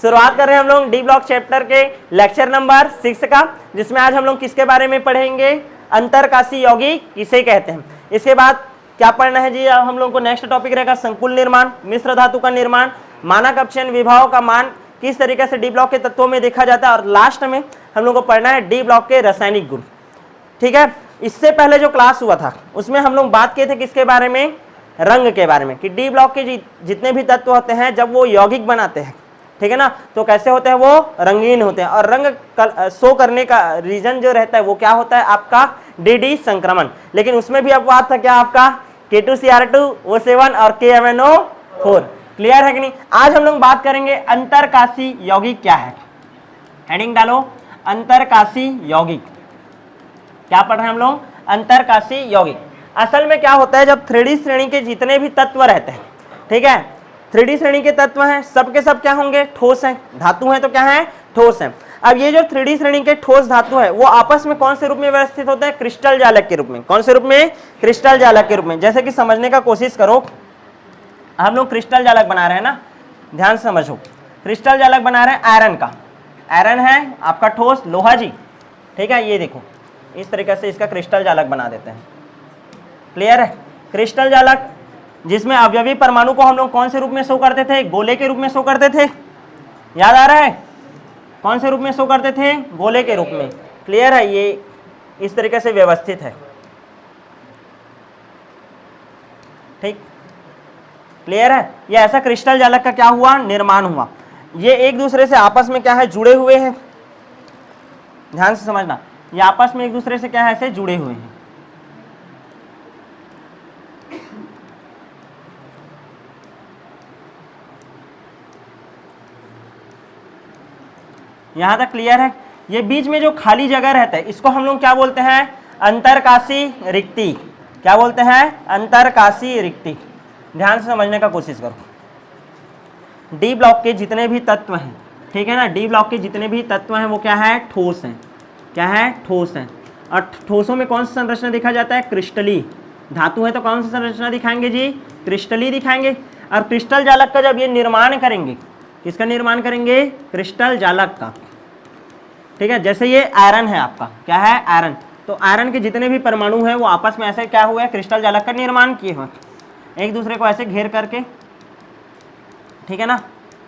शुरुआत कर रहे हैं हम लोग डी ब्लॉक चैप्टर के लेक्चर नंबर 6 का, जिसमें आज हम लोग किसके बारे में पढ़ेंगे, अंतरकाशी यौगिक किसे कहते हैं। इसके बाद क्या पढ़ना है जी, हम लोग को नेक्स्ट टॉपिक रहेगा संकुल निर्माण, मिश्र धातु का निर्माण, मानक अपचयन विभाव का मान किस तरीके से डी ब्लॉक के तत्वों में देखा जाता है, और लास्ट में हम लोग को पढ़ना है डी ब्लॉक के रासायनिक गुण। ठीक है, इससे पहले जो क्लास हुआ था उसमें हम लोग बात किए थे किसके बारे में, रंग के बारे में, कि डी ब्लॉक के जितने भी तत्व होते हैं जब वो यौगिक बनाते हैं, ठीक है ना, तो कैसे होते हैं, वो रंगीन होते हैं। और रंग शो करने का रीजन जो रहता है वो क्या होता है, आपका डी संक्रमण। लेकिन उसमें भी अब बात था क्या, आपका K2Cr2O7 और KMnO4। क्लियर है कि नहीं। आज हम लोग बात करेंगे अंतरकाशी यौगिक क्या है। हेडिंग डालो, अंतरकाशी यौगिक। क्या पढ़ रहे हैं हम लोग, अंतरकाशी यौगिक। असल में क्या होता है, जब 3D श्रेणी के जितने भी तत्व रहते हैं, ठीक है, 3D श्रेणी के तत्व हैं, सबके सब क्या होंगे, ठोस हैं, धातु हैं तो क्या है, ठोस हैं। अब ये जो 3D श्रेणी के ठोस धातु है वो आपस में कौन से रूप में व्यवस्थित होते हैं, क्रिस्टल जालक के रूप में। कौन से रूप में, क्रिस्टल जालक के रूप में। जैसे कि समझने का कोशिश करो, हम लोग क्रिस्टल जालक बना रहे हैं ना, ध्यान से समझो, क्रिस्टल जालक बना रहे हैं आयरन का। आयरन है आपका ठोस, लोहा जी, ठीक है, ये देखो इस तरीके से इसका क्रिस्टल जालक बना देते हैं। क्लियर है। क्रिस्टल जालक जिसमें अवयवी परमाणु को हम लोग कौन से रूप में शो करते थे, गोले के रूप में शो करते थे। याद आ रहा है, कौन से रूप में शो करते थे, गोले के रूप में। क्लियर है, ये इस तरीके से व्यवस्थित है। ठीक, क्लियर है। ये ऐसा क्रिस्टल जालक का क्या हुआ, निर्माण हुआ। ये एक दूसरे से आपस में क्या है, जुड़े हुए हैं। ध्यान से समझना, ये आपस में एक दूसरे से क्या है, ऐसे जुड़े हुए हैं। यहां तक क्लियर है। ये बीच में जो खाली जगह रहता है इसको हम लोग क्या बोलते हैं, अंतरकाशी रिक्ति। क्या बोलते हैं, अंतरकाशी रिक्ति। ध्यान से समझने का कोशिश करो। डी ब्लॉक के जितने भी तत्व हैं, ठीक है ना, डी ब्लॉक के जितने भी तत्व हैं वो क्या है, ठोस हैं। क्या है, ठोस हैं। और ठोसों में कौन सा संरचना देखा जाता है, क्रिस्टली। धातु है तो कौन सा संरचना दिखाएंगे जी, क्रिस्टली दिखाएंगे। और क्रिस्टल जालक का जब ये निर्माण करेंगे, किसका निर्माण करेंगे, क्रिस्टल जालक का। ठीक है, जैसे ये आयरन है आपका, क्या है, आयरन, तो आयरन के जितने भी परमाणु हैं वो आपस में ऐसे क्या हुए, क्रिस्टल जालक का निर्माण किए हुए, एक दूसरे को ऐसे घेर करके, ठीक है ना,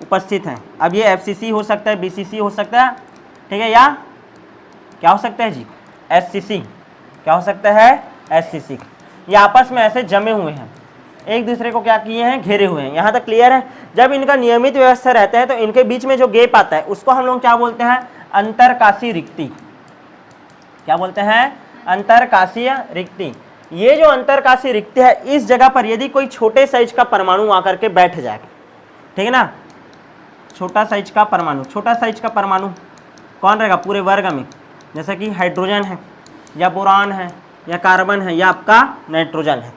उपस्थित हैं। अब ये FCC हो सकता है, BCC हो सकता है, ठीक है, या क्या हो सकता है जी, SCC। क्या हो सकता है, SCC। ये आपस में ऐसे जमे हुए हैं, एक दूसरे को क्या किए हैं, घेरे हुए हैं। यहाँ तक क्लियर है। जब इनका नियमित व्यवस्था रहता है तो इनके बीच में जो गैप आता है उसको हम लोग क्या बोलते हैं, अंतरकाशी रिक्ति। क्या बोलते हैं, अंतरकाशीय रिक्ति। ये जो अंतरकाशी रिक्ति है, इस जगह पर यदि कोई छोटे साइज का परमाणु आकर के बैठ जाए, ठीक है ना, छोटा साइज का परमाणु, छोटा साइज का परमाणु कौन रहेगा पूरे वर्ग में, जैसे कि हाइड्रोजन है या बोरान है या कार्बन है या आपका नाइट्रोजन है,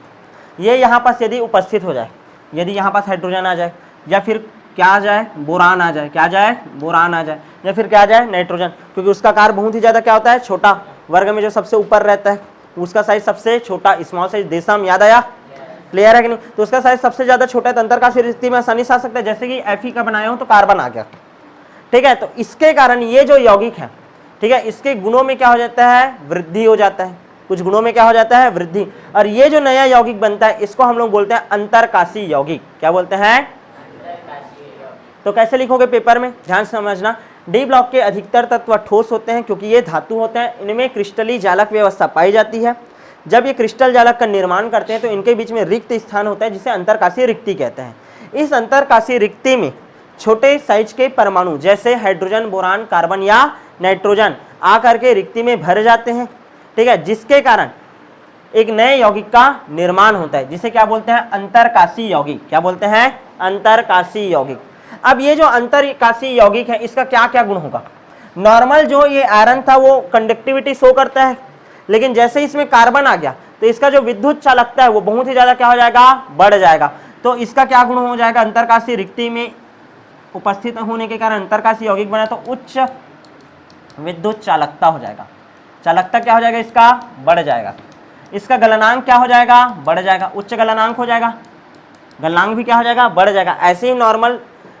ये यहाँ पास यदि उपस्थित हो जाए, यदि यहाँ पास हाइड्रोजन आ जाए या फिर क्या आ जाए, बोरान आ जाए, क्या आ जाए, बोरान आ जाए, या फिर क्या आ जाए, नाइट्रोजन, क्योंकि उसका कार्य बहुत ही ज़्यादा क्या होता है, छोटा। वर्ग में जो सबसे ऊपर रहता है उसका साइज सबसे छोटा, स्मॉल साइज, देशम, याद आया, क्लियर है कि नहीं। तो उसका साइज सबसे ज़्यादा छोटा है, तो अंतरकाशी रिक्ति में आसानी से आ सकता है। जैसे कि Fe का बनाया हो तो कार्बन आ गया, ठीक है। तो इसके कारण ये जो यौगिक है, ठीक है, इसके गुणों में क्या हो जाता है, वृद्धि हो जाता है। कुछ गुणों में क्या हो जाता है, वृद्धि। और ये जो नया यौगिक बनता है इसको हम लोग बोलते हैं अंतरकाशी यौगिक। क्या बोलते हैं, तो कैसे लिखोगे पेपर में, ध्यान से समझना। डी ब्लॉक के अधिकतर तत्व ठोस होते हैं क्योंकि ये धातु होते हैं, इनमें क्रिस्टली जालक व्यवस्था पाई जाती है। जब ये क्रिस्टल जालक का निर्माण करते हैं तो इनके बीच में रिक्त स्थान होता है जिसे अंतरकाशी रिक्ति कहते हैं। इस अंतरकाशी रिक्ति में छोटे साइज के परमाणु जैसे हाइड्रोजन, बोरान, कार्बन या नाइट्रोजन आकर के रिक्ति में भर जाते हैं, ठीक है, जिसके कारण एक नए यौगिक का निर्माण होता है जिसे क्या बोलते हैं, अंतरकाशी यौगिक। क्या बोलते हैं, अंतरकाशी यौगिक। अब ये जो अंतरकाशी यौगिक है इसका क्या क्या गुण होगा। नॉर्मल जो ये आयरन था वो कंडक्टिविटी शो करता है, लेकिन जैसे इसमें कार्बन आ गया तो इसका जो विद्युत चालकता है वो बहुत ही ज्यादा क्या हो जाएगा, बढ़ जाएगा। तो इसका क्या गुण हो जाएगा, अंतरकाशी रिक्ति में उपस्थित होने के कारण अंतरकाशी यौगिक बना तो उच्च विद्युत चालकता हो जाएगा। चालकता क्या हो जाएगा, इसका बढ़ जाएगा। इसका गलनांक क्या हो जाएगा, बढ़ जाएगा, उच्च गलनांक हो जाएगा। गलनांक भी क्या हो जाएगा, बढ़ जाएगा। ऐसे ही नॉर्मल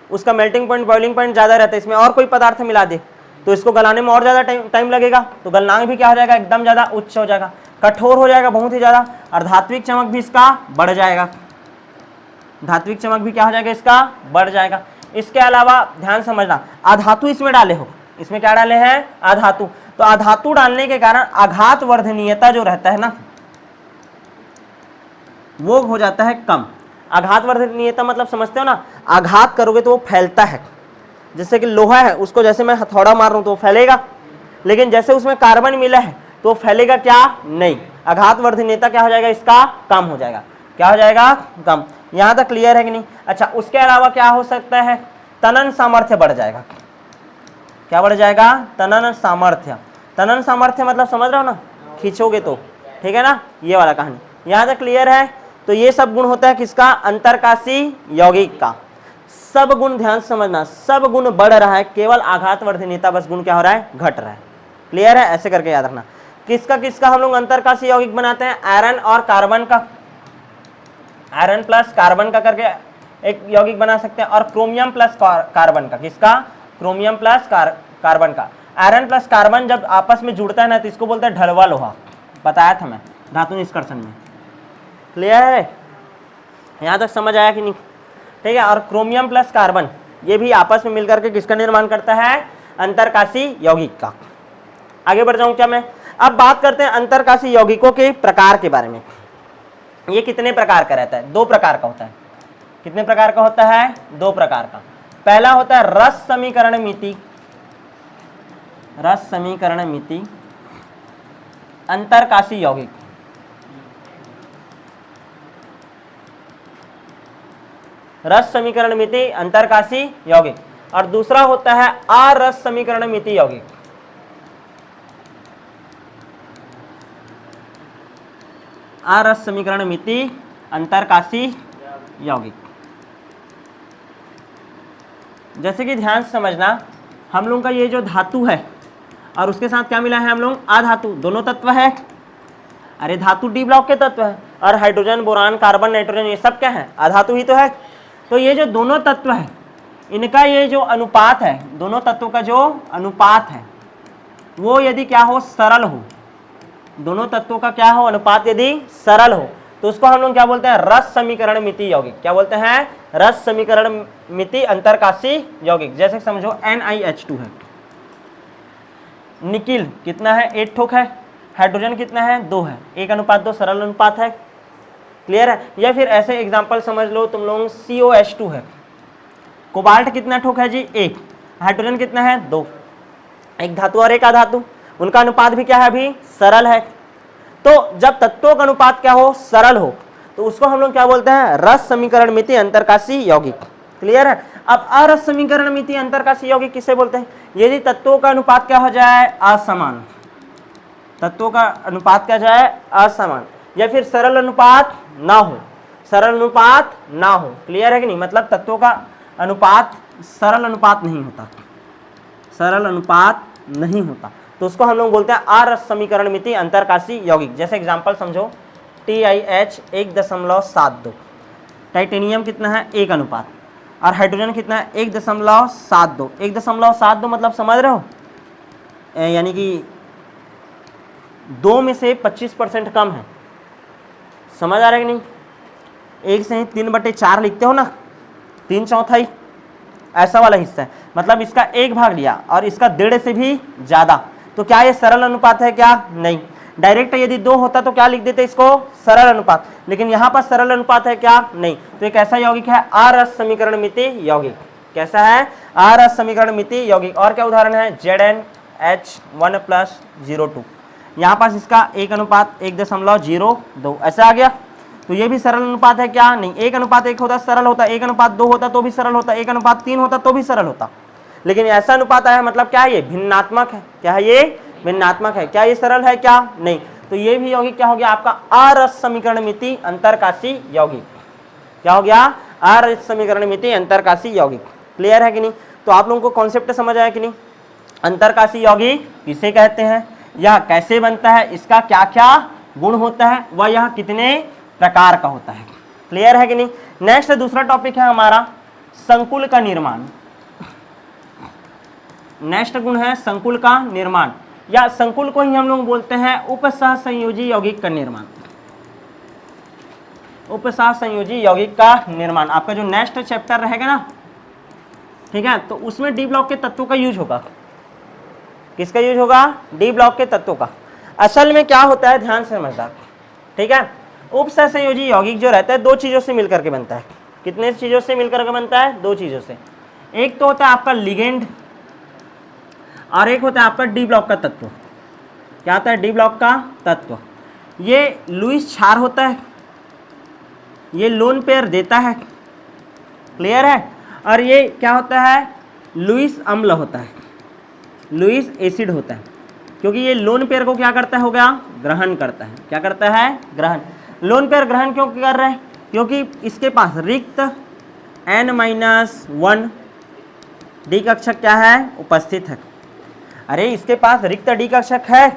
उसका मेल्टिंग पॉइंट बॉइलिंग पॉइंट ज़्यादा रहता है, इसमें और कोई पदार्थ मिला दे तो इसको गलाने में और ज़्यादा टाइम लगेगा, तो गलनांक भी क्या हो जाएगा, एकदम ज़्यादा उच्च हो जाएगा, कठोर हो जाएगा बहुत ही ज़्यादा, और धात्विक चमक भी इसका बढ़ जाएगा, धात्विक चमक भी क्या हो जाएगा, इसका बढ़ जाएगा। इसके अलावा ध्यान समझना, अधातु इसमें डाले हो, इसमें क्या डाले हैं, अधातु, तो अधातु डालने के कारण आघात वर्धनीयता जो रहता है ना वो हो जाता है कम। आघात वर्धनीयता मतलब समझते हो ना, आघात करोगे तो वो फैलता है, जैसे कि लोहा है उसको जैसे मैं हथौड़ा मार रहा हूं तो वो फैलेगा, लेकिन जैसे उसमें कार्बन मिला है तो फैलेगा क्या, नहीं, आघात वर्धनीयता क्या हो जाएगा, इसका कम हो जाएगा, क्या हो जाएगा, कम। यहां तक क्लियर है कि नहीं। अच्छा, उसके अलावा क्या हो सकता है, तनन सामर्थ्य बढ़ जाएगा, क्या बढ़ जाएगा, तनन सामर्थ्य। तनन सामर्थ्य मतलब समझ रहे हो ना, खींचोगे तो, ठीक है ना, ये वाला कहानी। यहां तक क्लियर है। तो ये सब गुण होता है किसका, अंतरकाशी यौगिक का। सब गुण ध्यान से समझना, सब गुण बढ़ रहा है, केवल आघात वर्धनीयता बस गुण क्या हो रहा है, घट रहा है। क्लियर है, ऐसे करके याद रखना। किसका किसका हम लोग अंतरकाशी यौगिक बनाते हैं, आयरन और कार्बन का, आयरन प्लस कार्बन का करके एक यौगिक बना सकते हैं, और क्रोमियम प्लस कार्बन का, किसका, क्रोमियम प्लस कार्बन का। आयरन प्लस कार्बन जब आपस में जुड़ता है ना तो इसको बोलते हैं ढलवा लोहा, बताया था मैं धातु निष्कर्षण में। क्लियर है, यहां तक समझ आया कि नहीं, ठीक है। और क्रोमियम प्लस कार्बन ये भी आपस में मिलकर के किसका निर्माण करता है, अंतरकाशी यौगिक का। आगे बढ़ जाऊं क्या मैं, अब बात करते हैं अंतरकाशी यौगिकों के प्रकार के बारे में। ये कितने प्रकार का रहता है, दो प्रकार का होता है। कितने प्रकार का होता है, दो प्रकार का। पहला होता है रस समीकरण मिति, रस समीकरण मिति अंतरकाशी यौगिक, रस समीकरण मिति अंतरकाशी यौगिक। और दूसरा होता है अरस समीकरण मिति यौगिक, अरस समीकरण मिति अंतरकाशी यौगिक। जैसे कि ध्यान से समझना, हम लोग का ये जो धातु है और उसके साथ क्या मिला है, हम लोग अधातु, दोनों तत्व है। अरे धातु डी ब्लॉक के तत्व है, और हाइड्रोजन बोरान कार्बन नाइट्रोजन ये सब क्या है, अधातु ही तो है। तो ये जो दोनों तत्व है इनका ये जो अनुपात है, दोनों तत्वों का जो अनुपात है वो यदि क्या हो, सरल हो, दोनों तत्वों का क्या हो, अनुपात यदि सरल हो, तो उसको हम लोग क्या बोलते हैं, रस समीकरण मिति यौगिक। क्या बोलते हैं, रस समीकरण मिति अंतरकाशी यौगिक। जैसे समझो NiH2 है, निकिल कितना है, 8 ठोक है, हाइड्रोजन कितना है, 2 है, 1:2 सरल अनुपात है। क्लियर है। या फिर ऐसे एग्जांपल समझ लो तुम लोग, COH2 है, कोबाल्ट कितना ठोक है जी, 1, हाइड्रोजन कितना है, 2, एक धातु और एक अधातु, उनका अनुपात भी क्या है, अभी सरल है। तो जब तत्वों का अनुपात क्या हो, सरल हो, तो उसको हम लोग क्या बोलते हैं, रस समीकरण मिति अंतरकाशी यौगिक। क्लियर है। अब अरस समीकरण मिति अंतरकाशी यौगिक किसे बोलते हैं, यदि तत्वों का अनुपात क्या हो जाए, असमान, तत्वों का अनुपात क्या जाए, असमान, या फिर सरल अनुपात ना हो, सरल अनुपात ना हो। क्लियर है कि नहीं, मतलब तत्वों का अनुपात सरल अनुपात नहीं होता, सरल अनुपात नहीं होता, तो उसको हम लोग बोलते हैं अरस समीकरण मिति अंतरकाशी यौगिक। जैसे एग्जांपल समझो, TiH 1.72, टाइटेनियम कितना है, 1 अनुपात, और हाइड्रोजन कितना है, 1.72, 1.72 मतलब समझ रहे हो, यानी कि 2 में से 25% कम है। समझ आ रहा है कि नहीं, 1 से 3/4 लिखते हो ना, 3/4 ऐसा वाला हिस्सा है, मतलब इसका 1 भाग लिया और इसका 1.5 से भी ज़्यादा, तो क्या ये सरल अनुपात है, क्या नहीं। डायरेक्ट यदि 2 होता तो क्या लिख देते इसको, सरल अनुपात, लेकिन यहाँ पर सरल अनुपात है क्या, नहीं। तो एक ऐसा यौगिक है अरस समीकरण मिति यौगिक। कैसा है, अरस समीकरण मिति यौगिक। और क्या उदाहरण है, ZnH1+02, यहाँ पास इसका 1:1.02 ऐसा आ गया, तो ये भी सरल अनुपात है क्या, नहीं। 1:1 होता सरल होता, 1:2 होता तो भी सरल होता, 1:3 होता तो भी सरल होता, लेकिन ऐसा अनुपात आया, मतलब क्या है, ये भिन्नात्मक है। क्या है, ये भिन्नात्मक है। क्या ये सरल है, क्या नहीं। तो ये भी यौगिक क्या हो गया आपका, अरस समीकरण मिति अंतरकाशी यौगिक। क्या हो गया, अरस समीकरण मिति अंतरकाशी यौगिक। क्लियर है कि नहीं। तो आप लोगों को कॉन्सेप्ट समझ आया कि नहीं, अंतरकाशी यौगिक किसे कहते हैं, यह कैसे बनता है, इसका क्या क्या गुण होता है, वह यह कितने प्रकार का होता है। क्लियर है कि नहीं। नेक्स्ट दूसरा टॉपिक है हमारा संकुल का निर्माण। नेक्स्ट गुण है संकुल का निर्माण, या संकुल को ही हम लोग बोलते हैं उपसह संयोजी यौगिक का निर्माण। उपसह संयोजी यौगिक का निर्माण आपका जो नेक्स्ट चैप्टर रहेगा ना, ठीक है, तो उसमें डी ब्लॉक के तत्वों का यूज होगा। किसका यूज होगा? डी ब्लॉक के तत्वों का। असल में क्या होता है, ध्यान से समझना, ठीक है। उपसह संयोजी यौगिक जो रहता है दो चीजों से मिलकर के बनता है। कितने चीजों से मिलकर के बनता है? दो चीजों से। एक तो होता है आपका लिगेंड और एक होता है आपका डी ब्लॉक का तत्व। क्या होता है? डी ब्लॉक का तत्व। ये लुईस क्षार होता है, ये लोन पेयर देता है, क्लियर है। और ये क्या होता है? लुईस अम्ल होता है, लुईस एसिड होता है, क्योंकि ये लोन पेयर को क्या करता है, हो गया, ग्रहण करता है। क्या करता है? ग्रहण। लोन पेयर ग्रहण क्यों कर रहा है? क्योंकि इसके पास रिक्त N-1 डी कक्षक क्या है? उपस्थित है। अरे इसके पास रिक्त डी कक्षक है,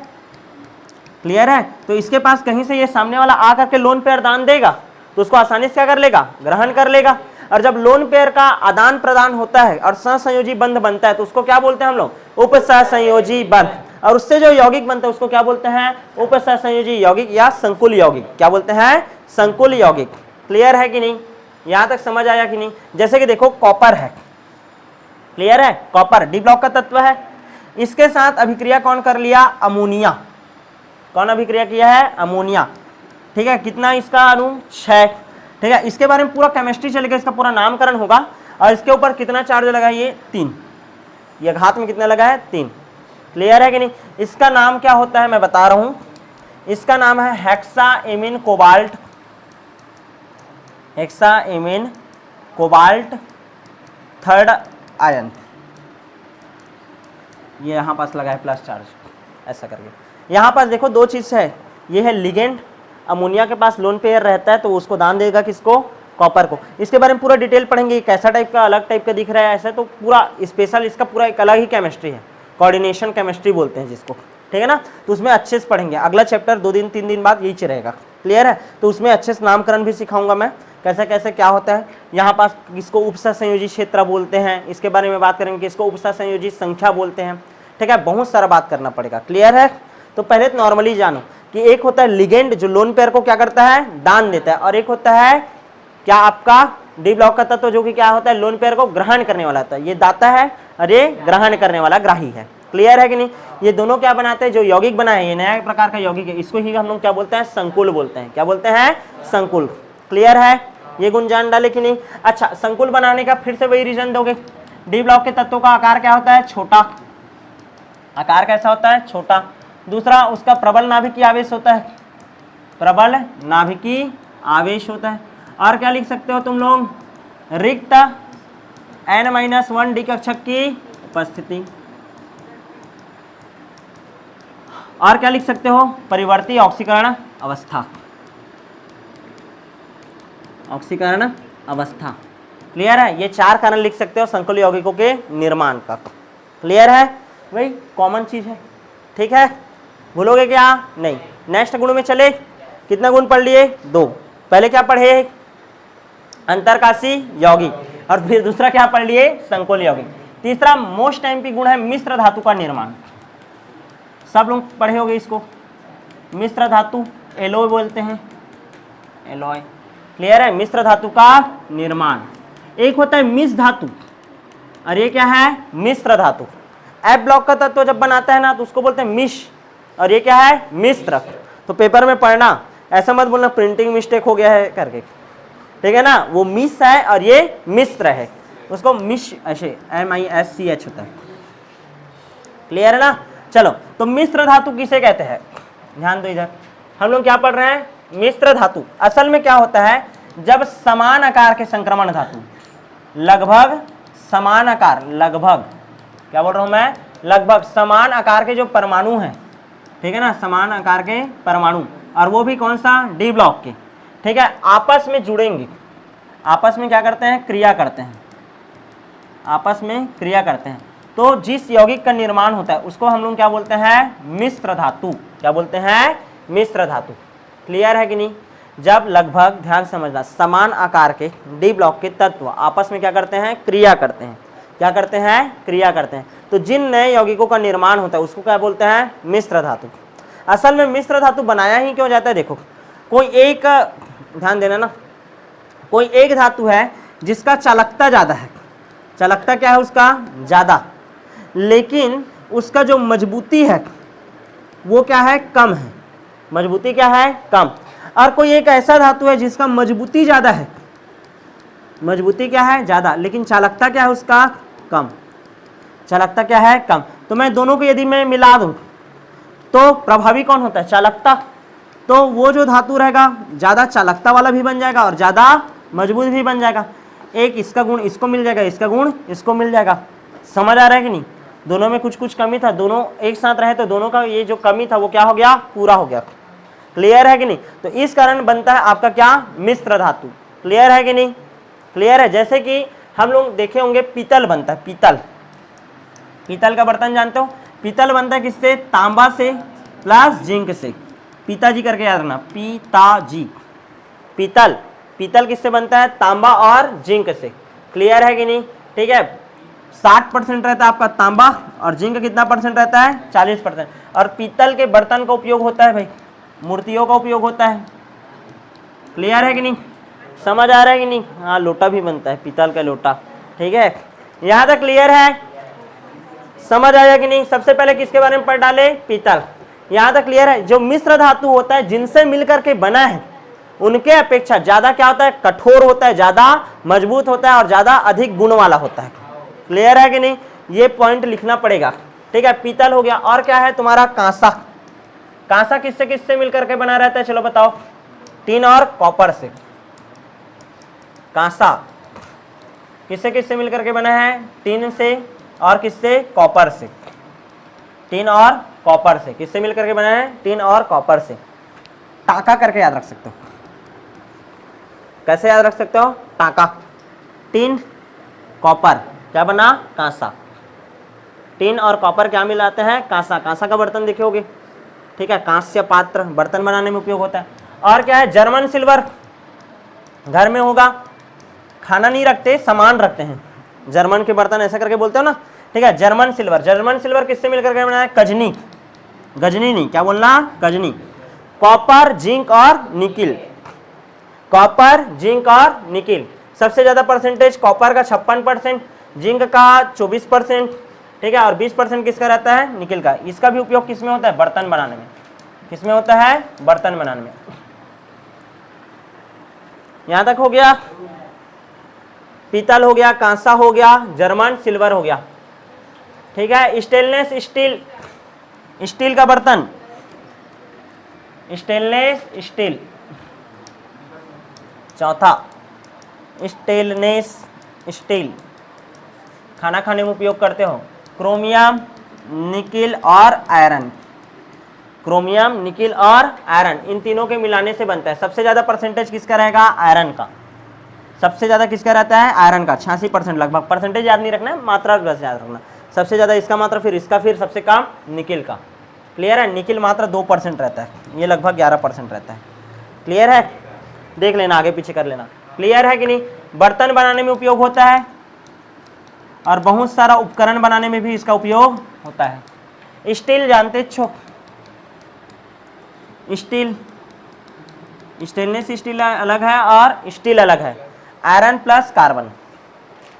क्लियर है, तो इसके पास कहीं से ये सामने वाला आ करके लोन पेयर दान देगा तो उसको आसानी से क्या कर लेगा? ग्रहण कर लेगा। और जब लोन पेयर का आदान प्रदान होता है और सहसंयोजी बंध बनता है तो उसको क्या बोलते हैं हम लोग? उपसहसंयोजी बंध। और उससे जो यौगिक बनता है उसको क्या बोलते हैं? उपसहसंयोजी यौगिक या संकुल यौगिक। क्या बोलते हैं? संकुल यौगिक। क्लियर है कि नहीं? यहां तक समझ आया कि नहीं? जैसे कि देखो कॉपर है, क्लियर है, कॉपर डी ब्लॉक का तत्व है। इसके साथ अभिक्रिया कौन कर लिया? अमोनिया। कौन अभिक्रिया किया है? अमोनिया। ठीक है, कितना इसका अणु? 6। ठीक है, इसके बारे में पूरा केमिस्ट्री चलेगा, इसका पूरा नामकरण होगा। और इसके ऊपर कितना चार्ज लगा है? ये 3। ये घात में कितना लगा है? 3। क्लियर है कि नहीं? इसका नाम क्या होता है मैं बता रहा हूं, इसका नाम है hexammine cobalt. Hexammine cobalt third ion. ये यहां पास लगा है प्लस चार्ज, ऐसा करके। यहां पास देखो दो चीज है, ये है लिगेंड, अमोनिया के पास लोन पेयर रहता है तो उसको दान देगा किसको? कॉपर को। इसके बारे में पूरा डिटेल पढ़ेंगे, कैसा टाइप का, अलग टाइप का दिख रहा है ऐसा, तो पूरा स्पेशल इसका पूरा एक अलग ही केमिस्ट्री है, कोऑर्डिनेशन केमिस्ट्री बोलते हैं जिसको, ठीक है ना। तो उसमें अच्छे से पढ़ेंगे, अगला चैप्टर 2 दिन 3 दिन बाद यही रहेगा, क्लियर है। तो उसमें अच्छे से नामकरण भी सिखाऊंगा मैं, कैसे कैसे क्या होता है। यहाँ पास इसको उपसह संयोजी क्षेत्र बोलते हैं, इसके बारे में बात करेंगे, इसको उपसह संयोजी संख्या बोलते हैं, ठीक है। बहुत सारा बात करना पड़ेगा, क्लियर है। तो पहले तो नॉर्मली जानो कि एक होता है लिगेंड जो लोन पेयर को क्या करता है? दान देता है, और एक होता है क्या आपका डी ब्लॉक का तत्व जो कि क्या होता है? लोन पेयर को ग्रहण करने वाला होता है। ये दाता है और ये ग्रहण करने वाला ग्राही है, क्लियर है कि नहीं। ये दोनों क्या बनाते हैं? जो यौगिक बनाए, ये नया प्रकार का यौगिक है, इसको ही हम लोग क्या बोलते हैं? संकुल बोलते हैं। क्या बोलते हैं? संकुल। क्लियर है, ये गुण जान डाले कि नहीं। अच्छा, संकुल बनाने का फिर से वही रीजन दोगे, डी ब्लॉक के तत्वों का आकार क्या होता है? छोटा। आकार कैसा होता है? छोटा। दूसरा, उसका प्रबल नाभिकीय आवेश होता है, प्रबल नाभिकीय आवेश होता है। और क्या लिख सकते हो तुम लोग? रिक्त N-1 डी कक्षक की उपस्थिति। और क्या लिख सकते हो? परिवर्ती ऑक्सीकरण अवस्था, ऑक्सीकरण अवस्था। क्लियर है, ये 4 कारण लिख सकते हो संकुल यौगिकों के निर्माण का, क्लियर है। वही कॉमन चीज है, ठीक है, भूलोगे क्या? नहीं। नेक्स्ट गुण में चले, कितना गुण पढ़ लिए? 2। पहले क्या पढ़े? अंतरकाशी यौगिक, और फिर दूसरा क्या पढ़ लिए? संकुल यौगिक। तीसरा मोस्ट एमपी गुण है मिश्र धातु का निर्माण। सब लोग पढ़े होंगे इसको, मिश्र धातु, एलॉय बोलते हैं, एलॉय, क्लियर है। मिश्र धातु का निर्माण। एक होता है मिश्र धातु, और ये क्या है? मिश्र धातु। एफ ब्लॉक का तत्व जब बनाता है ना तो उसको बोलते हैं मिश्र, और ये क्या है? मिश्र। तो पेपर में पढ़ना, ऐसा मत बोलना प्रिंटिंग मिस्टेक हो गया है करके, ठीक है ना। वो मिश्र है और ये मिश्र है, उसको मिश्र ऐसे MISCH होता है, क्लियर है ना। चलो, तो मिश्र धातु किसे कहते हैं? ध्यान दो, इधर हम लोग क्या पढ़ रहे हैं? मिश्र धातु। असल में क्या होता है? जब समान आकार के संक्रमण धातु, लगभग समान आकार, लगभग, क्या बोल रहा हूं मैं? लगभग समान आकार के जो परमाणु हैं, ठीक है ना, समान आकार के परमाणु, और वो भी कौन सा? डी ब्लॉक के, ठीक है, आपस में जुड़ेंगे, आपस में क्या करते हैं? क्रिया करते हैं, आपस में क्रिया करते हैं। तो जिस यौगिक का निर्माण होता है उसको हम लोग क्या बोलते हैं? मिश्र धातु। क्या बोलते हैं? मिश्र धातु। क्लियर है कि नहीं। जब लगभग, ध्यान समझना, समान आकार के डी ब्लॉक के तत्व आपस में क्या करते हैं, क्रिया करते हैं। क्या करते हैं, क्रिया करते हैं। तो जिन नए यौगिकों का निर्माण होता है उसको क्या बोलते हैं, मिश्र धातु। असल में मिश्र धातु बनाया ही क्यों जाता है, देखो कोई एक, ध्यान देना ना, कोई एक धातु है जिसका चालकता ज़्यादा है, चालकता क्या है उसका, ज़्यादा, लेकिन उसका जो मजबूती है वो क्या है, कम है, मजबूती क्या है, कम। और कोई एक ऐसा धातु है जिसका मजबूती ज़्यादा है, मजबूती क्या है, ज़्यादा, लेकिन चालकता क्या है उसका, कम, चालकता क्या है, कम। तो मैं दोनों को यदि मैं मिला दूं तो प्रभावी कौन होता है, चालकता। तो वो जो धातु रहेगा ज़्यादा चालकता वाला भी बन जाएगा और ज़्यादा मजबूत भी बन जाएगा। एक इसका गुण इसको मिल जाएगा, इसका गुण इसको मिल जाएगा। समझ आ रहा है कि नहीं, दोनों में कुछ कुछ कमी था, दोनों एक साथ रहे तो दोनों का ये जो कमी था वो क्या हो गया, पूरा हो गया। क्लियर है कि नहीं, तो इस कारण बनता है आपका क्या, मिश्र धातु। क्लियर है कि नहीं, क्लियर है। जैसे कि हम लोग देखे होंगे पीतल बनता है, पीतल, पीतल का बर्तन जानते हो, पीतल बनता है किससे, तांबा से प्लस जिंक से, पिताजी करके याद रखना, पिताजी, पीतल, पीतल किससे बनता है, तांबा और जिंक से। क्लियर है कि नहीं, ठीक है। 60% रहता है आपका तांबा और जिंक कितना परसेंट रहता है, 40%। और पीतल के बर्तन का उपयोग होता है भाई, मूर्तियों का उपयोग होता है। क्लियर है कि नहीं, समझ आ रहा है कि नहीं, हाँ लोटा भी बनता है, पीतल का लोटा, ठीक है। यहाँ तक क्लियर है, समझ आया कि नहीं। सबसे पहले किसके बारे में पढ़ डाले, पीतल। यहाँ तक क्लियर है। जो मिश्र धातु होता है जिनसे मिलकर के बना है उनके अपेक्षा ज्यादा क्या होता है, कठोर होता है, ज्यादा मजबूत होता है और ज्यादा अधिक गुण वाला होता है। क्लियर है कि नहीं, ये पॉइंट लिखना पड़ेगा, ठीक है। पीतल हो गया, और क्या है तुम्हारा, कांसा। कांसा किससे किससे मिलकर के बना रहता है, चलो बताओ, टिन और कॉपर से। कांसा किससे किससे मिलकर के बना है, टिन से और किससे, कॉपर से। टिन और कॉपर से, किससे मिलकर के बना है, टिन और कॉपर से। टाका करके याद रख सकते हो, कैसे याद रख सकते हो, टाका, टिन कॉपर, क्या बना, कांसा। टिन और कॉपर क्या मिलाते हैं, कांसा। कांसा का बर्तन देखे होगे, ठीक है, कांस्य पात्र बर्तन बनाने में उपयोग होता है। और क्या है, जर्मन सिल्वर, घर में होगा, खाना नहीं रखते, सामान रखते हैं, जर्मन के बर्तन ऐसा करके बोलते हो ना, ठीक है। जर्मन सिल्वर, जर्मन सिल्वर किससे मिलकर के बना है, कजनी, गजनी नहीं, क्या बोलना, कजनी। कॉपर, जिंक और निकिल, कॉपर, जिंक और निकिल। सबसे ज्यादा परसेंटेज कॉपर का 56%, जिंक का 24%, ठीक है, और 20% किसका रहता है, निकिल का। इसका भी उपयोग किस में होता है, बर्तन बनाने में। किस में होता है, बर्तन बनाने में। यहां तक हो गया, पीतल हो गया, कांसा हो गया, जर्मन सिल्वर हो गया, ठीक है। स्टेनलेस स्टील, स्टील का बर्तन, स्टेनलेस स्टील। चौथा, स्टेनलेस स्टील, खाना खाने में उपयोग करते हो। क्रोमियम, निकिल और आयरन, क्रोमियम, निकिल और आयरन, इन तीनों के मिलाने से बनता है। सबसे ज्यादा परसेंटेज किसका रहेगा, आयरन का। सबसे ज्यादा किसका रहता है, आयरन का, 86% लगभग। परसेंटेज याद नहीं रखना है, मात्रा बस याद रखना। सबसे ज्यादा इसका मात्रा, फिर इसका, फिर सबसे कम निकिल का। क्लियर है, निकिल मात्र 2% रहता है, ये लगभग 11% रहता है। क्लियर है, देख लेना, आगे पीछे कर लेना। क्लियर है कि नहीं, बर्तन बनाने में उपयोग होता है और बहुत सारा उपकरण बनाने में भी इसका उपयोग होता है। स्टील जानते छो, स्टील, स्टेनलेस स्टील अलग है और स्टील अलग है। Iron plus carbon,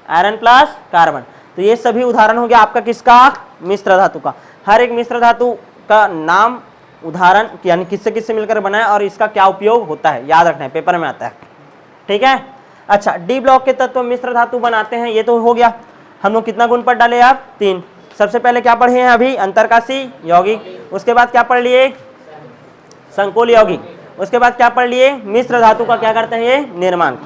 iron plus carbon, तो ये सभी उदाहरण हो गया आपका किसका, मिश्र धातु का। हर एक मिश्र धातु का नाम, उदाहरण, यानी किससे किससे मिलकर बना है और इसका क्या उपयोग होता है, याद रखना है, पेपर में आता है, ठीक है। अच्छा, डी ब्लॉक के तत्व मिश्र धातु बनाते हैं, ये तो हो गया। हम लोग कितना गुण पढ़ डाले आप, 3। सबसे पहले क्या पढ़े हैं अभी, अंतरकाशी यौगिक, उसके बाद क्या पढ़ लिए, संकुल यौगिक, उसके बाद क्या पढ़ लिए, मिश्र धातु का क्या करते हैं ये निर्माण।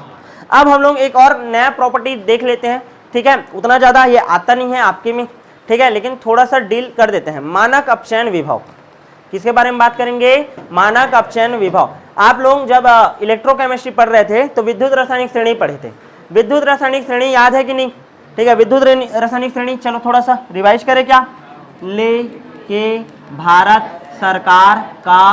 अब हम लोग एक और नया प्रॉपर्टी देख लेते हैं, ठीक है। उतना ज्यादा ये आता नहीं है आपके में, ठीक है, लेकिन थोड़ा सा डील कर देते हैं। मानक अपचयन विभव, किसके बारे में बात करेंगे, मानक अपचयन विभव। आप लोग जब इलेक्ट्रोकेमिस्ट्री पढ़ रहे थे तो विद्युत रासायनिक श्रेणी पढ़े थे। विद्युत रासायनिक श्रेणी याद है कि नहीं, ठीक है। विद्युत रासायनिक श्रेणी चलो थोड़ा सा रिवाइज करें, क्या ले के भारत सरकार का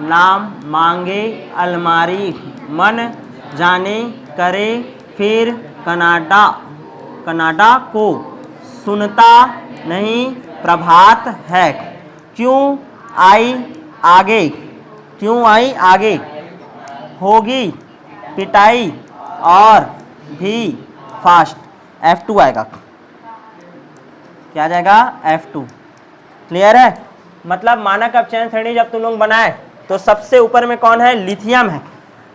नाम मांगे अलमारी, मन जाने करे फिर कनाडा को सुनता नहीं प्रभात है, क्यों आई आगे होगी पिटाई और भी फास्ट। F2 आएगा, क्या आ जाएगा F2। क्लियर है? मतलब मानक अपचयन श्रेणी जब तुम लोग बनाए तो सबसे ऊपर में कौन है? लिथियम है।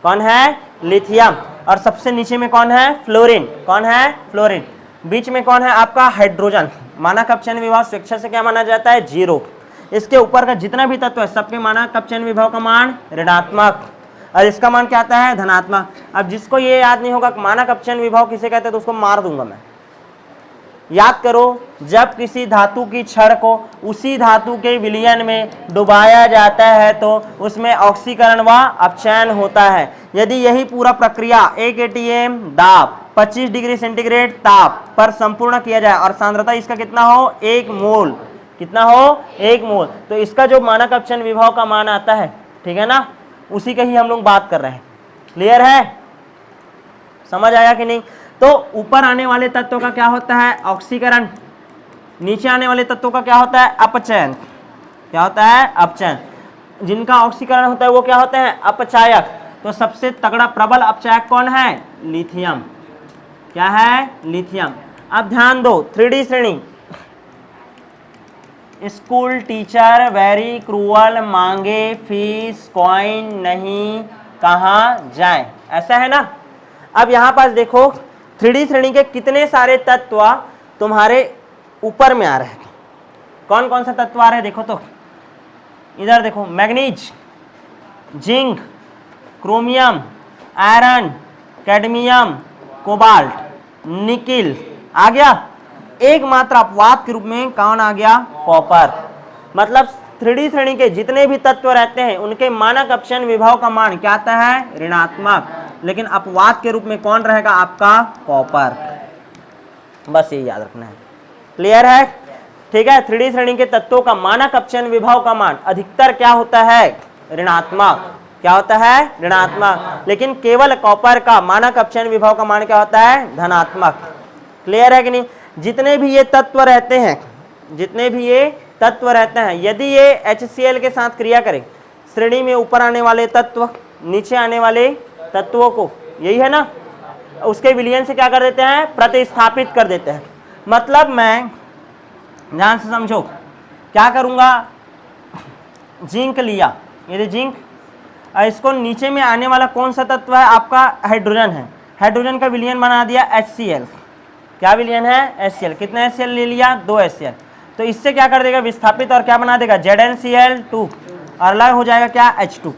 कौन है? लिथियम। और सबसे नीचे में कौन है? फ्लोरीन। कौन है? फ्लोरीन। बीच में कौन है? आपका हाइड्रोजन। मानक अपचयन विभव स्वेच्छा से क्या माना जाता है? 0। इसके ऊपर का जितना भी तत्व है सबके मानक अपचयन विभव का मान ऋणात्मक, और इसका मान क्या आता है? धनात्मक। अब जिसको ये याद नहीं होगा मानक अपचयन विभव किसे कहते हैं तो उसको मार दूंगा मैं। याद करो, जब किसी धातु की छड़ को उसी धातु के विलयन में डुबाया जाता है तो उसमें ऑक्सीकरण व अपचयन होता है। यदि यही पूरा प्रक्रिया 1 atm दाब 25 डिग्री सेंटीग्रेड ताप पर संपूर्ण किया जाए और सांद्रता इसका कितना हो? 1 मोल। कितना हो? 1 मोल। तो इसका जो मानक अपचयन विभव का मान आता है, ठीक है ना, उसी का ही हम लोग बात कर रहे हैं। क्लियर है? समझ आया कि नहीं? तो ऊपर आने वाले तत्वों का क्या होता है? ऑक्सीकरण। नीचे आने वाले तत्वों का क्या होता है? अपचयन। क्या होता है? अपचयन। जिनका ऑक्सीकरण होता है वो क्या होते हैं? अपचायक। तो सबसे तगड़ा प्रबल अपचायक कौन है? लिथियम। क्या है? लिथियम। अब ध्यान दो, 3D श्रेणी। स्कूल टीचर वेरी क्रूअल, मांगे फीस कॉइन नहीं कहाँ जाए, ऐसा है ना। अब यहां पास देखो 3D श्रेणी के कितने सारे तत्व तुम्हारे ऊपर में आ रहे हैं। कौन कौन सा तत्व आ रहे हैं देखो तो, इधर देखो, manganese, zinc, chromium, iron, cadmium, cobalt, nickel आ गया। एकमात्र अपवाद के रूप में कौन आ गया? कॉपर। मतलब 3D श्रेणी के जितने भी तत्व रहते हैं उनके मानक अपचयन विभव का मान क्या आता है? ऋणात्मक। लेकिन अपवाद के रूप में कौन रहेगा? आपका कॉपर। बस ये याद रखना है। क्लियर है? ठीक है। 3D श्रेणी के तत्वों का मानक अपचयन विभव का मान अधिकतर क्या होता है? ऋणात्मक। क्या होता है? ऋणात्मक। लेकिन केवल कॉपर का मानक अपचयन विभव का मान क्या होता है? धनात्मक। क्लियर है कि नहीं? जितने भी ये तत्व रहते हैं, यदि ये HCl के साथ क्रिया करें, श्रेणी में ऊपर आने वाले तत्व नीचे आने वाले तत्वों को, यही है ना, उसके विलयन से क्या कर देते हैं? प्रतिस्थापित कर देते हैं। मतलब मैं ध्यान से समझो, क्या करूंगा? जिंक लिया, ये जिंक, इसको नीचे में आने वाला कौन सा तत्व है? आपका हाइड्रोजन है। हाइड्रोजन का विलयन बना दिया HCl। क्या विलयन है? HCl। कितना HCl ले लिया? 2 HCl। तो इससे क्या कर देगा? विस्थापित, और क्या बना देगा? ZnCl2, और अलग हो जाएगा क्या? H2।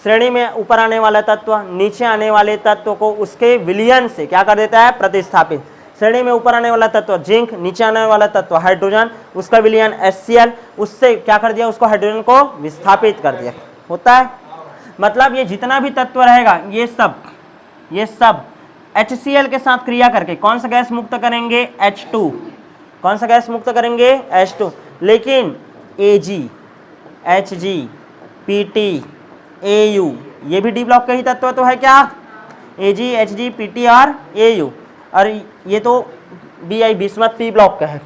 श्रेणी में ऊपर आने वाला तत्व नीचे आने वाले तत्व को उसके विलयन से क्या कर देता है? प्रतिस्थापित। श्रेणी में ऊपर आने वाला तत्व जिंक, नीचे आने वाला तत्व हाइड्रोजन, उसका विलयन HCl, उससे क्या कर दिया? उसको हाइड्रोजन को विस्थापित कर दिया। होता है। मतलब ये जितना भी तत्व रहेगा ये सब HCl के साथ क्रिया करके कौन सा गैस मुक्त करेंगे? H2। कौन सा गैस मुक्त करेंगे? H2। लेकिन Ag, Hg, Pt, Au ये भी डी ब्लॉक का ही तत्व तो है क्या? Ag, Hg, Pt और Au। और ये तो Bi बिस्मथ P ब्लॉक का है।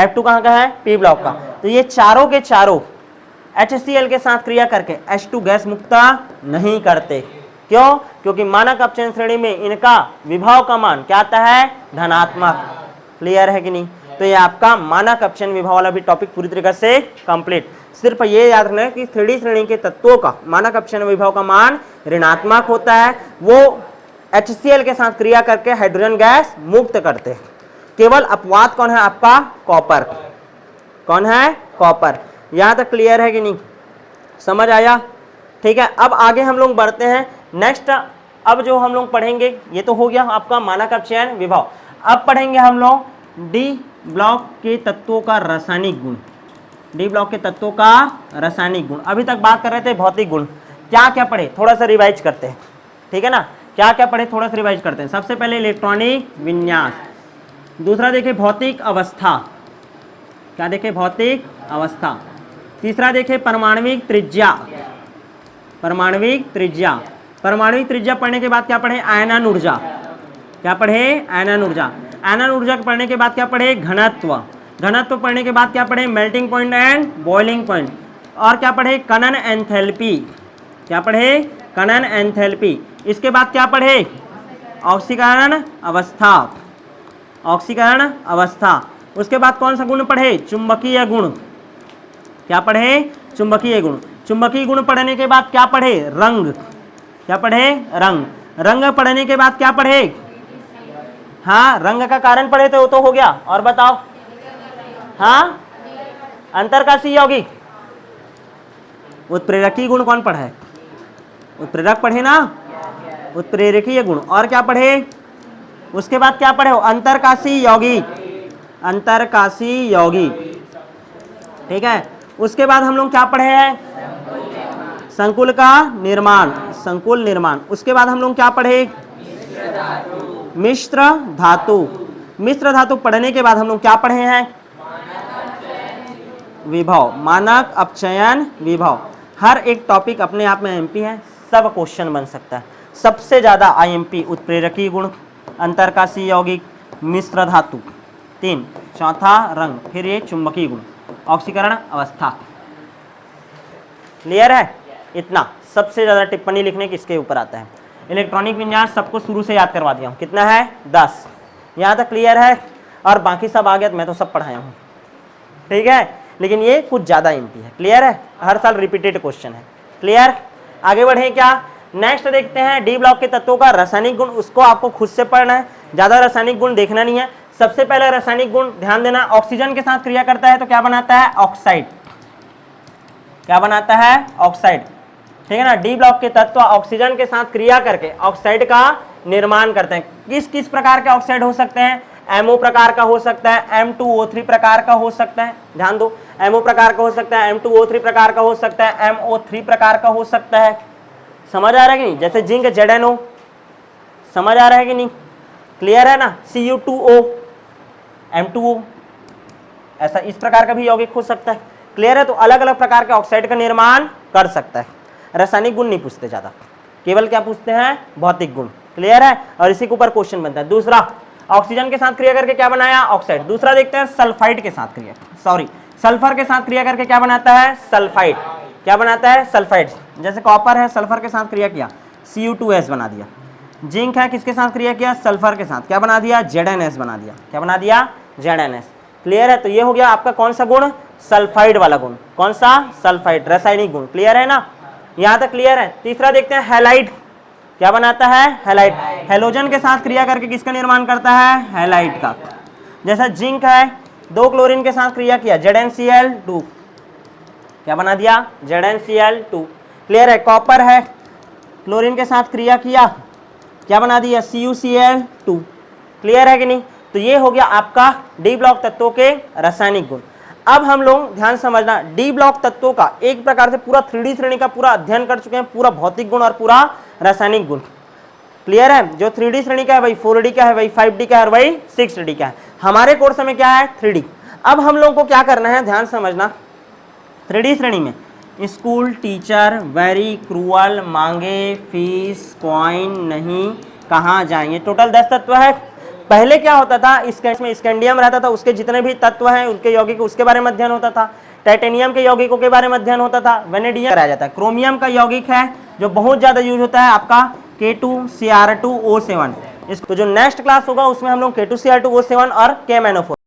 F2 कहाँ का है? P ब्लॉक का। तो ये चारों के चारों HCl के साथ क्रिया करके H2 गैस मुक्त नहीं करते। क्यों? क्योंकि मानक अपचयन श्रेणी में इनका विभव का मान क्या आता है? धनात्मक। क्लियर है कि नहीं? तो ये आपका मानक अपचयन विभव वाला भी टॉपिक पूरी तरीके से कंप्लीट। सिर्फ ये याद रखना है कि 3D श्रेणी के तत्वों का मानक अपचयन विभव का मान ऋणात्मक होता है। वो HCl के साथ क्रिया करके हाइड्रोजन गैस मुक्त करते हैं। केवल अपवाद कौन है? आपका कॉपर। कौन है? कॉपर। यहां तक क्लियर है कि नहीं? समझ आया? ठीक है। अब आगे हम लोग बढ़ते हैं। नेक्स्ट अब जो हम लोग पढ़ेंगे, ये तो हो गया आपका मानक अपचयन विभव। अब पढ़ेंगे हम लोग डी ब्लॉक के तत्वों का रासायनिक गुण। डी ब्लॉक के तत्वों का रासायनिक गुण। अभी तक बात कर रहे थे भौतिक गुण। क्या क्या पढ़े थोड़ा सा रिवाइज करते हैं। ठीक है ना? क्या क्या पढ़े थोड़ा सा रिवाइज करते हैं। सबसे पहले इलेक्ट्रॉनिक विन्यास, दूसरा देखे भौतिक अवस्था। क्या देखे? भौतिक अवस्था। तीसरा देखिए परमाणविक त्रिज्या। परमाणविक त्रिज्या, परमाणविक त्रिज्या पढ़ने के बाद क्या पढ़े? आयनन ऊर्जा। क्या पढ़े? आयनन ऊर्जा। आयनन ऊर्जा पढ़ने के बाद क्या पढ़े? घनत्व। घनत्व पढ़ने के बाद क्या पढ़े? Melting point and boiling point. और क्या पढ़े? कनन एंथैल्पी। क्या पढ़े? कनन एंथैल्पी। इसके बाद क्या पढ़े? ऑक्सीकरण अवस्था। ऑक्सीकरण अवस्था। उसके बाद कौन सा गुण पढ़े? चुंबकीय गुण। क्या पढ़े? चुंबकीय गुण। चुंबकीय गुण पढ़ने के बाद क्या पढ़े? रंग। क्या पढ़े? रंग। रंग पढ़ने के बाद क्या पढ़े? हाँ, रंग का कारण पढ़े थे, वो तो हो गया। और बताओ। हाँ, अंतरकाशी यौगिक। उत्प्रेरकीय गुण कौन पढ़ा है? उत्प्रेरक पढ़े ना, उत्प्रेरकीय गुण। और क्या पढ़े? उसके बाद क्या पढ़े हो? अंतरकाशी यौगिक। अंतरकाशी यौगिक, ठीक है। उसके बाद हम लोग क्या पढ़े हैं? संकुल का निर्माण। संकुल निर्माण। उसके बाद हम लोग क्या पढ़े? मिश्र धातु। मिश्र धातु पढ़ने के बाद हम लोग क्या पढ़े हैं? विभव। मानक अपचयन विभव। हर एक टॉपिक अपने आप में एमपी है, सब क्वेश्चन बन सकता है। सबसे ज्यादा आईएमपी उत्प्रेरकीय गुण, अंतरकाशी यौगिक, मिश्र धातु, 3, चौथा रंग, फिर ये चुंबकीय गुण, ऑक्सीकरण अवस्था। क्लियर है? इतना सबसे ज्यादा टिप्पणी लिखने की इसके ऊपर आता है। इलेक्ट्रॉनिक विन्यास सबको शुरू से याद करवा दिया हूँ। कितना है? 10। यहाँ तक क्लियर है? और बाकी सब आ गया, मैं तो सब पढ़ाया हूँ, ठीक है। लेकिन ये कुछ ज्यादा एमपी है। क्लियर है? हर साल रिपीटेड क्वेश्चन है। क्लियर? आगे बढ़े क्या? नेक्स्ट देखते हैं डी ब्लॉक के तत्वों का रासायनिक गुण। उसको आपको खुद से पढ़ना है, ज्यादा रासायनिक गुण देखना नहीं है। सबसे पहले रासायनिक गुण ध्यान देना, ऑक्सीजन के साथ क्रिया करता है तो क्या बनाता है? ऑक्साइड। क्या बनाता है? ऑक्साइड, ठीक है ना। डी ब्लॉक के तत्व ऑक्सीजन के साथ क्रिया करके ऑक्साइड का निर्माण करते हैं। किस किस प्रकार के ऑक्साइड हो सकते हैं? MO प्रकार का हो सकता है, M2O3 प्रकार का हो सकता है, ध्यान दो, MO प्रकार का हो सकता है, M2O3 प्रकार का हो सकता है, MO3 प्रकार का हो सकता है। समझ आ रहा है कि नहीं? जैसे जिंक ZnO, समझ आ रहा है कि नहीं? क्लियर है ना? Cu2O, M2O, ऐसा इस प्रकार का भी यौगिक हो सकता है। क्लियर है? तो अलग अलग प्रकार के ऑक्साइड का निर्माण कर सकता है। रासायनिक गुण नहीं पूछते ज्यादा, केवल क्या पूछते हैं? भौतिक गुण। क्लियर है? और इसी के ऊपर क्वेश्चन बनता है। दूसरा, ऑक्सीजन के साथ क्रिया करके क्या बनाया? ऑक्साइड। दूसरा देखते हैं सल्फाइड के साथ क्रिया, सॉरी सल्फर के साथ क्रिया करके क्या बनाता है? सल्फाइड। क्या बनाता है? सल्फाइड। जैसे कॉपर है, सल्फर के साथ क्रिया किया, Cu2S बना दिया। जिंक है, किसके साथ क्रिया किया? सल्फर के साथ, क्या बना दिया? ZnS बना दिया। क्या बना दिया? ZnS। क्लियर है? तो ये हो गया आपका कौन सा गुण? सल्फाइड वाला गुण। कौन सा? सल्फाइड, रासायनिक गुण। क्लियर है ना? यहां तक क्लियर है? तीसरा देखते हैं हैलाइड। क्या बनाता है? हैलाइड। हेलोजन के साथ क्रिया करके किसका निर्माण करता है? हैलाइड का। जैसा जिंक है, 2 क्लोरीन के साथ क्रिया किया, ZnCl2, क्या बना दिया? ZnCl2। क्लियर है? कॉपर है, क्लोरीन के साथ क्रिया किया, क्या बना दिया? CuCl2। क्लियर है कि नहीं? तो ये हो गया आपका डी ब्लॉक तत्वों के रासायनिक गुण। अब हम लोग ध्यान समझना, डी ब्लॉक तत्वों का एक प्रकार से पूरा 3D श्रेणी का पूरा अध्ययन कर चुके हैं, पूरा भौतिक गुण और पूरा रासायनिक गुण। क्लियर है? जो 3D श्रेणी का है वही 4D का है, वही 5D का है और वही 6D का है। हमारे कोर्स में क्या है? 3D। अब हम लोग को क्या करना है, ध्यान समझना। 3D श्रेणी में स्कूल टीचर, वेरी क्रूअल, मांगे फीस, कॉइन नहीं, कहाँ जाएंगे, टोटल 10 तत्व है। पहले क्या होता था, इसमें स्कैंडियम रहता था, उसके जितने भी तत्व हैं उनके यौगिक उसके बारे में अध्ययन होता था। टाइटेनियम के यौगिकों के बारे में अध्ययन होता था। वेनेडियम कराया जाता है। क्रोमियम का यौगिक है जो बहुत ज्यादा यूज होता है आपका K2Cr2O7। इसको जो नेक्स्ट क्लास होगा उसमें हम लोग K2Cr2O7 और KMnO4